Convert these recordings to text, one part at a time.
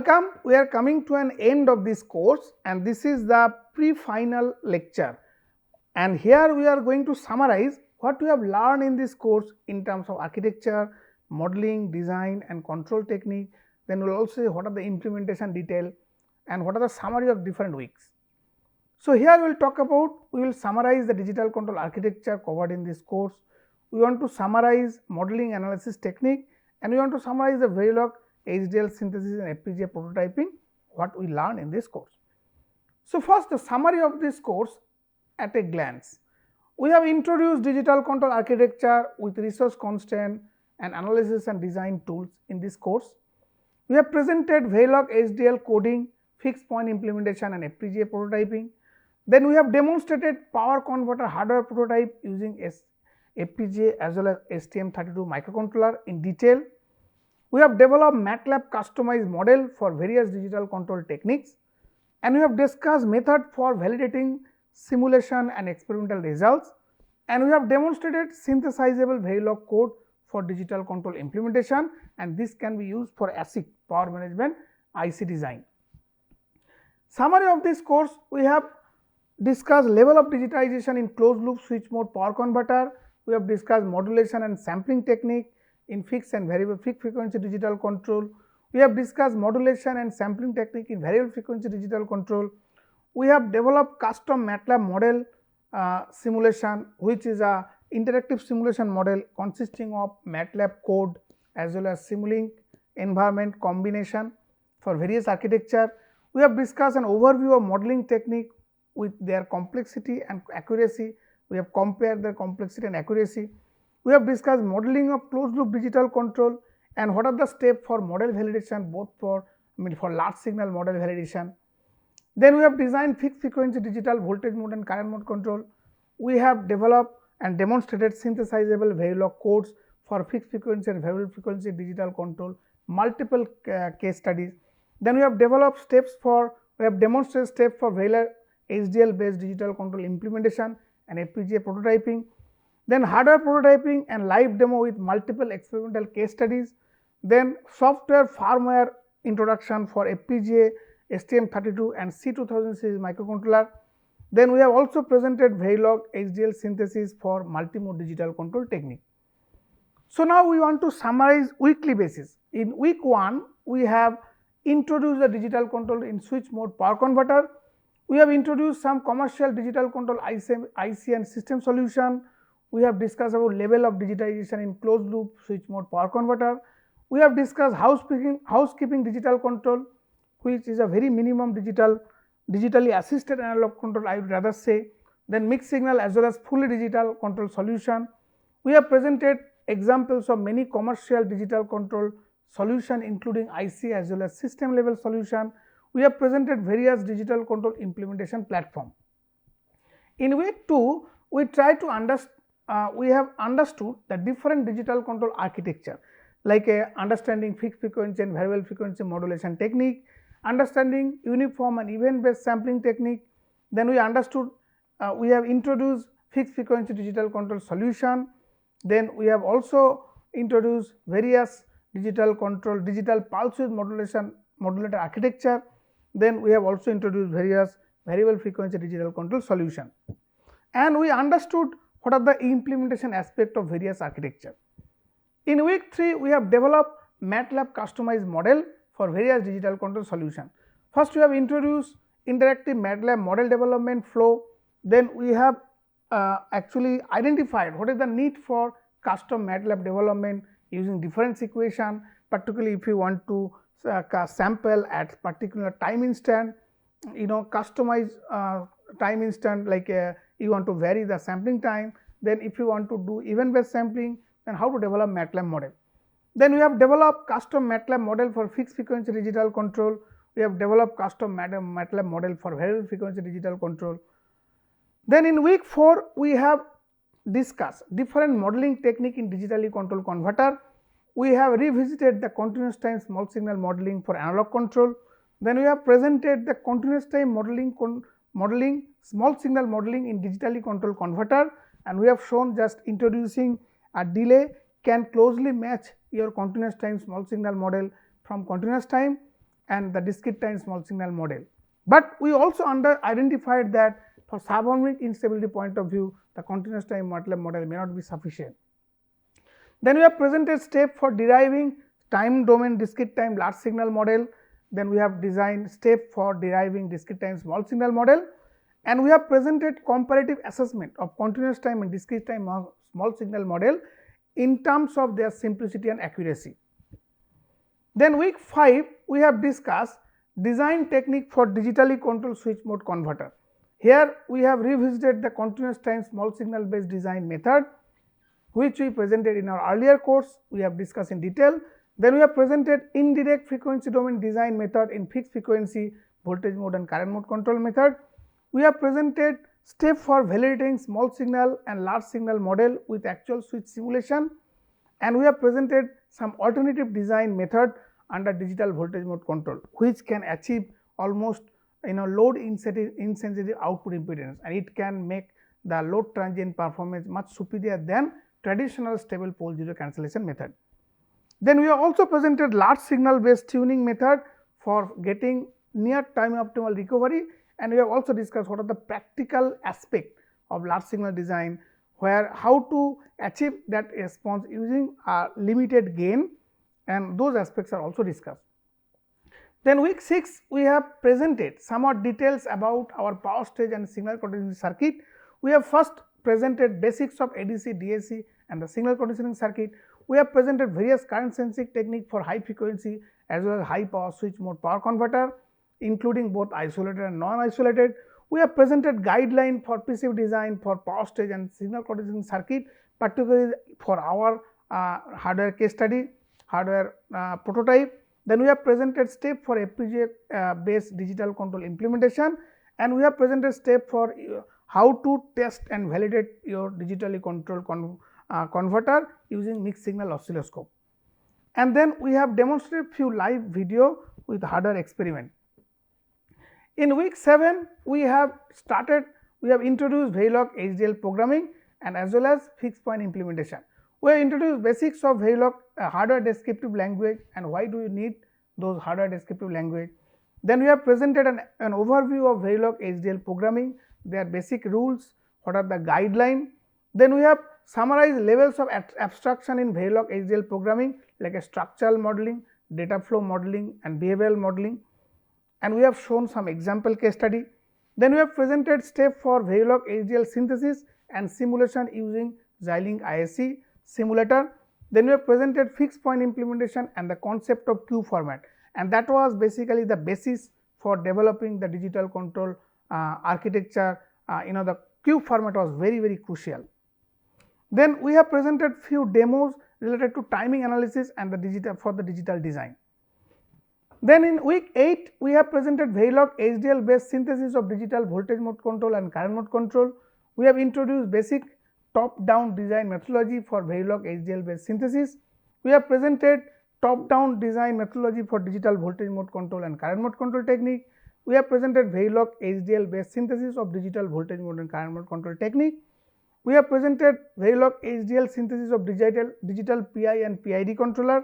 Welcome. We are coming to an end of this course, and this is the pre-final lecture, and here we are going to summarize what we have learned in this course in terms of architecture, modeling, design and control technique. Then we will also say what are the implementation detail and what are the summary of different weeks. So, here we will talk about, we will summarize the digital control architecture covered in this course. We want to summarize modeling analysis technique, and we want to summarize the Verilog HDL synthesis and FPGA prototyping, what we learned in this course. So, first the summary of this course at a glance. We have introduced digital control architecture with resource constraint and analysis and design tools in this course. We have presented Verilog HDL coding, fixed point implementation and FPGA prototyping. Then we have demonstrated power converter hardware prototype using FPGA as well as STM32 microcontroller in detail. We have developed MATLAB customized model for various digital control techniques, and we have discussed method for validating simulation and experimental results, and we have demonstrated synthesizable Verilog code for digital control implementation, and this can be used for ASIC power management IC design. Summary of this course, we have discussed level of digitization in closed loop switch mode power converter. We have discussed modulation and sampling technique in fixed and variable fixed frequency digital control. We have discussed modulation and sampling technique in variable frequency digital control. We have developed custom MATLAB model simulation, which is a interactive simulation model consisting of MATLAB code as well as Simulink environment combination for various architecture. We have discussed an overview of modeling technique with their complexity and accuracy. We have compared their complexity and accuracy. We have discussed modeling of closed loop digital control and what are the steps for model validation, both for large signal model validation. Then we have designed fixed frequency digital voltage mode and current mode control. We have developed and demonstrated synthesizable Verilog codes for fixed frequency and variable frequency digital control, multiple case studies. Then we have developed we have demonstrated steps for Verilog HDL based digital control implementation and FPGA prototyping. Then hardware prototyping and live demo with multiple experimental case studies. Then software firmware introduction for FPGA, STM32 and C2000 series microcontroller. Then we have also presented Verilog HDL synthesis for multimode digital control technique. So, now we want to summarize weekly basis. In week 1, we have introduced the digital control in switch mode power converter. We have introduced some commercial digital control IC and system solution. We have discussed about level of digitization in closed loop switch mode power converter. We have discussed housekeeping digital control, which is a very minimum digitally assisted analog control, I would rather say. Then mixed signal as well as fully digital control solution. We have presented examples of many commercial digital control solution including IC as well as system level solution. We have presented various digital control implementation platform. In week 2, we try to we have understood the different digital control architecture, like understanding fixed frequency and variable frequency modulation technique, understanding uniform and event based sampling technique. Then we understood, we have introduced fixed frequency digital control solution. Then we have also introduced various digital pulse width modulator architecture. Then we have also introduced various variable frequency digital control solution, and we understood what are the implementation aspect of various architecture. In week 3, we have developed MATLAB customized model for various digital control solution. First, we have introduced interactive MATLAB model development flow. Then we have actually identified what is the need for custom MATLAB development using difference equation, particularly if you want to sample at particular time instant, customize time instant, like you want to vary the sampling time. Then if you want to do event based sampling, then how to develop MATLAB model. Then we have developed custom MATLAB model for fixed frequency digital control. We have developed custom MATLAB model for variable frequency digital control. Then in week 4, we have discussed different modeling technique in digitally controlled converter. We have revisited the continuous time small signal modeling for analog control. Then we have presented the continuous time modeling small signal modeling in digitally controlled converter, and we have shown just introducing a delay can closely match your continuous time small signal model from continuous time. and the discrete time small signal model. But we also identified that for subharmonic instability point of view, the continuous time MATLAB model may not be sufficient. Then we have presented step for deriving time domain discrete time large signal model. Then we have designed step for deriving discrete time small signal model, and we have presented comparative assessment of continuous time and discrete time small signal model in terms of their simplicity and accuracy. Then week 5 we have discussed design technique for digitally controlled switch mode converter. Here we have revisited the continuous time small signal based design method, which we presented in our earlier course, we have discussed in detail. Then we have presented indirect frequency domain design method in fixed frequency voltage mode and current mode control method. We have presented step for validating small signal and large signal model with actual switch simulation, and we have presented some alternative design method under digital voltage mode control, which can achieve almost load insensitive output impedance, and it can make the load transient performance much superior than traditional stable pole zero cancellation method. Then we have also presented large signal based tuning method for getting near time optimal recovery, and we have also discussed what are the practical aspect of large signal design, where how to achieve that response using a limited gain, and those aspects are also discussed. Then week 6 we have presented some more details about our power stage and signal conditioning circuit. We have first presented basics of ADC, DAC and the signal conditioning circuit. We have presented various current sensing technique for high frequency as well as high power switch mode power converter, including both isolated and non-isolated. We have presented guideline for PCB design for power stage and signal conditioning circuit, particularly for our hardware case study, hardware prototype. Then we have presented step for FPGA based digital control implementation, and we have presented step for how to test and validate your digitally controlled converter using mixed signal oscilloscope. And then we have demonstrated few live video with hardware experiment. In week 7 we have introduced Verilog HDL programming and as well as fixed point implementation. We have introduced basics of Verilog hardware descriptive language and why do you need those hardware descriptive language. Then we have presented an overview of Verilog HDL programming, their basic rules, what are the guideline. Then we have summarized levels of abstraction in Verilog HDL programming like a structural modeling, data flow modeling and behavioral modeling, and we have shown some example case study. Then we have presented step for Verilog HDL synthesis and simulation using Xilinx ISC simulator. Then we have presented fixed point implementation and the concept of Q format, and that was basically the basis for developing the digital control architecture. The Q format was very crucial. Then we have presented few demos related to timing analysis and the digital design. Then in week 8 we have presented Verilog HDL based synthesis of digital voltage mode control and current mode control. We have introduced basic top down design methodology for Verilog HDL based synthesis. We have presented top down design methodology for digital voltage mode control and current mode control technique. We have presented Verilog HDL based synthesis of digital voltage mode and current mode control technique. We have presented Verilog HDL synthesis of digital PI and PID controller,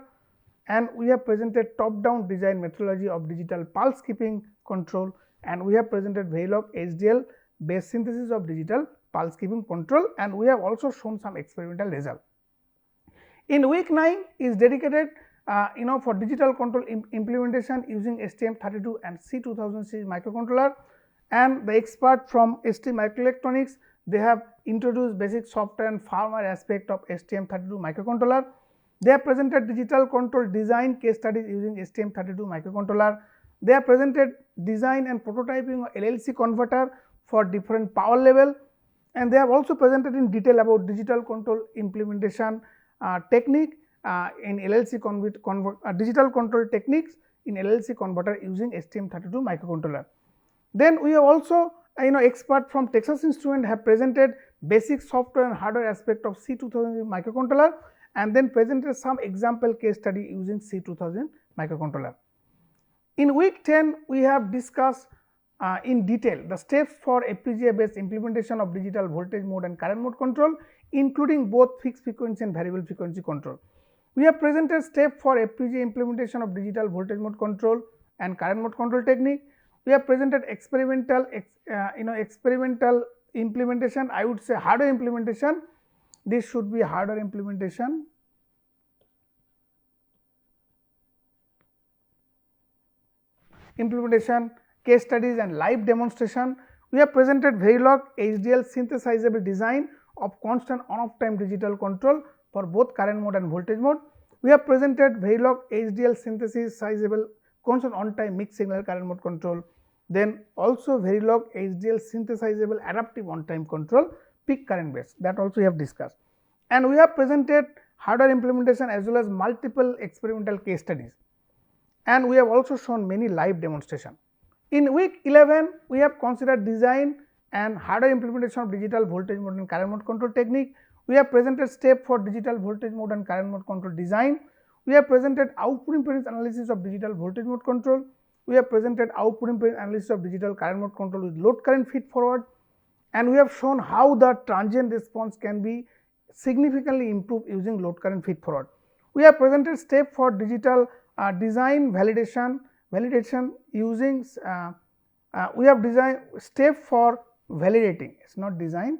and we have presented top down design methodology of digital pulse keeping control, and we have presented Verilog HDL based synthesis of digital pulse keeping control, and we have also shown some experimental result. In week 9 is dedicated for digital control implementation using STM32 and C2000 series microcontroller, and the expert from ST Microelectronics, they have introduced basic software and firmware aspect of STM32 microcontroller. They have presented digital control design case studies using STM32 microcontroller. They have presented design and prototyping of LLC converter for different power level, and they have also presented in detail about digital control implementation technique in LLC digital control techniques in LLC converter using STM32 microcontroller. Then we have also expert from Texas Instruments have presented basic software and hardware aspect of C2000 microcontroller, and then presented some example case study using C2000 microcontroller. In week 10 we have discussed in detail the steps for FPGA based implementation of digital voltage mode and current mode control, including both fixed frequency and variable frequency control. We have presented step for FPGA implementation of digital voltage mode control and current mode control technique. We have presented experimental experimental implementation, I would say hardware implementation. This should be hardware implementation. Case studies and live demonstration. We have presented Verilog HDL synthesizable design of constant on-off time digital control for both current mode and voltage mode. We have presented Verilog HDL synthesizable constant on-time mixed signal current mode control. Then also Verilog HDL synthesizable adaptive on-time control peak current base, that also we have discussed. And we have presented hardware implementation as well as multiple experimental case studies. And we have also shown many live demonstration. In week 11, we have considered design and hardware implementation of digital voltage mode and current mode control technique. We have presented step for digital voltage mode and current mode control design. We have presented output impedance analysis of digital voltage mode control. We have presented output impedance analysis of digital current mode control with load current feed forward. And we have shown how the transient response can be significantly improved using load current feed forward. We have presented step for digital design validation using we have designed step for validating, it's not design.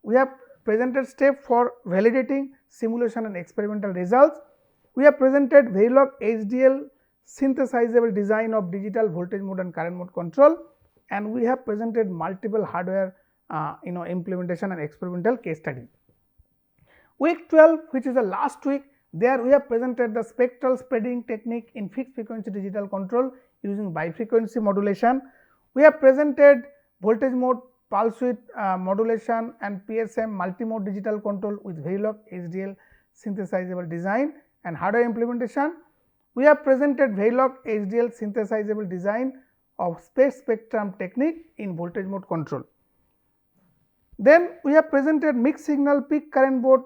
We have presented step for validating simulation and experimental results. We have presented Verilog HDL synthesizable design of digital voltage mode and current mode control, and we have presented multiple hardware implementation and experimental case study. Week 12, which is the last week, there we have presented the spectral spreading technique in fixed frequency digital control using bifrequency modulation. We have presented voltage mode pulse width modulation and PSM multimode digital control with Verilog HDL synthesizable design and hardware implementation. We have presented Verilog HDL synthesizable design of space spectrum technique in voltage mode control. Then we have presented mixed signal peak current mode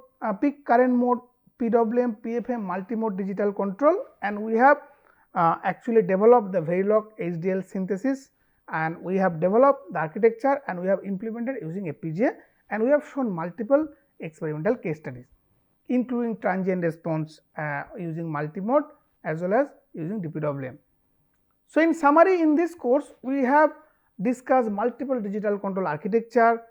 PWM PFM multimode digital control, and we have actually developed the Verilog HDL synthesis, and we have developed the architecture and we have implemented using FPGA, and we have shown multiple experimental case studies including transient response using multimode as well as using DPWM. So, in summary, in this course we have discussed multiple digital control architecture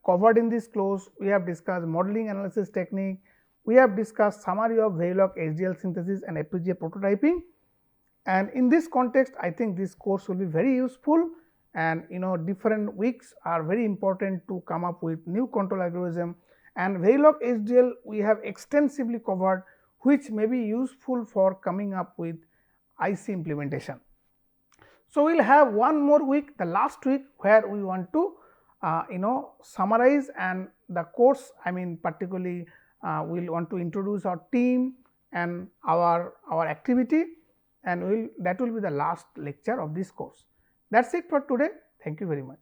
covered in this course. We have discussed modeling analysis technique, we have discussed summary of Verilog HDL synthesis and FPGA prototyping, and in this context I think this course will be very useful, and different weeks are very important to come up with new control algorithm, and Verilog HDL we have extensively covered, which may be useful for coming up with IC implementation. So, we will have one more week, the last week, where we want to summarize and the course, I mean particularly we will want to introduce our team and our activity, and that will be the last lecture of this course. That is it for today. Thank you very much.